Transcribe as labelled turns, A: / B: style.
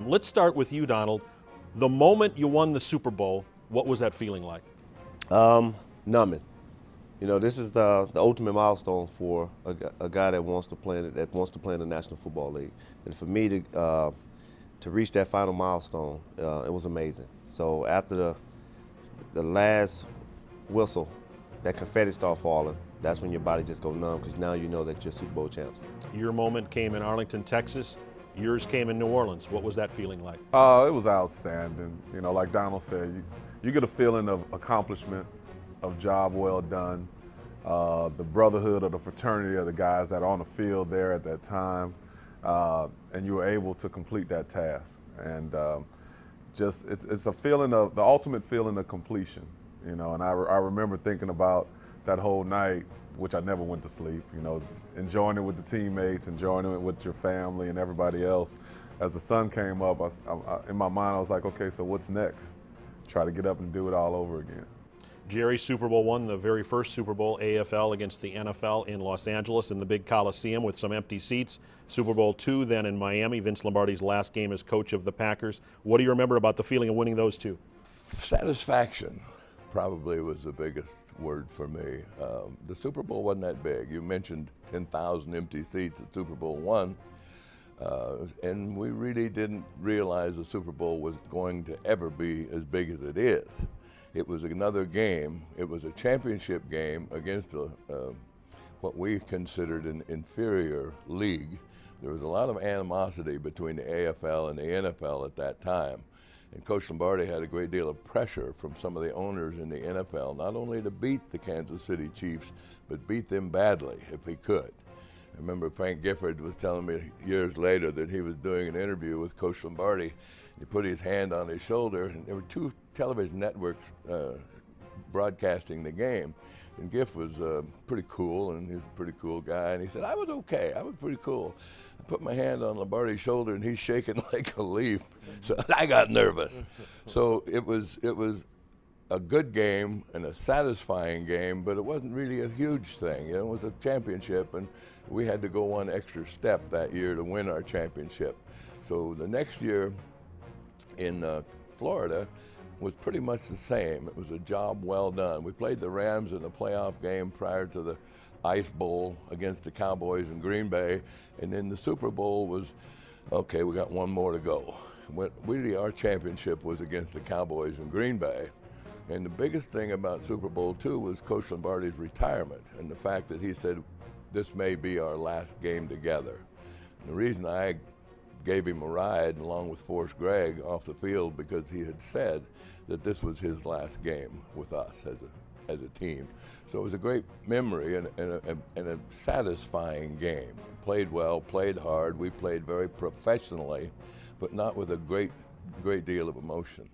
A: Let's start with you, Donald. The moment you won the Super Bowl, what was that feeling like?
B: Numbing. You know, this is the ultimate milestone for a guy that wants to play in the National Football League, and for me to reach that final milestone, it was amazing. So after the last whistle, that confetti start falling. That's when your body just go numb, because now you know that you're Super Bowl champs.
A: Your moment came in Arlington, Texas. Yours came in New Orleans. What was that feeling like?
C: It was outstanding. You know, like Donald said, you get a feeling of accomplishment, of job well done, the brotherhood or the fraternity of the guys that are on the field there at that time, and you were able to complete that task. And it's a feeling of, the ultimate feeling of completion, you know, and I remember thinking about that whole night, which I never went to sleep, you know, enjoying it with the teammates, enjoying it with your family and everybody else. As the sun came up, in my mind, I was like, okay, so what's next? Try to get up and do it all over again.
A: Jerry, Super Bowl I, the very first Super Bowl, AFL against the NFL in Los Angeles in the big Coliseum with some empty seats. Super Bowl II then in Miami, Vince Lombardi's last game as coach of the Packers. What do you remember about the feeling of winning those two?
D: Satisfaction probably was the biggest word for me. The Super Bowl wasn't that big. You mentioned 10,000 empty seats at Super Bowl I, and we really didn't realize the Super Bowl was going to ever be as big as it is. It was another game. It was a championship game against what we considered an inferior league. There was a lot of animosity between the AFL and the NFL at that time. And Coach Lombardi had a great deal of pressure from some of the owners in the NFL, not only to beat the Kansas City Chiefs, but beat them badly if he could. I remember Frank Gifford was telling me years later that he was doing an interview with Coach Lombardi. He put his hand on his shoulder, and there were two television networks broadcasting the game. And Giff was pretty cool, and he was a pretty cool guy. And he said, I was okay, I was pretty cool. I put my hand on Lombardi's shoulder, and he's shaking like a leaf. So I got nervous. So it was a good game and a satisfying game, but it wasn't really a huge thing. You know, it was a championship, and we had to go one extra step that year to win our championship. So the next year in Florida was pretty much the same. It was a job well done. We played the Rams in the playoff game prior to the Ice Bowl against the Cowboys in Green Bay, and then the Super Bowl was, okay, we got one more to go. Really, our championship was against the Cowboys in Green Bay. And the biggest thing about Super Bowl II was Coach Lombardi's retirement and the fact that he said, this may be our last game together. And the reason I gave him a ride along with Forrest Gregg off the field, because he had said that this was his last game with us as a team. So it was a great memory and a satisfying game. Played well, played hard. We played very professionally, but not with a great deal of emotion.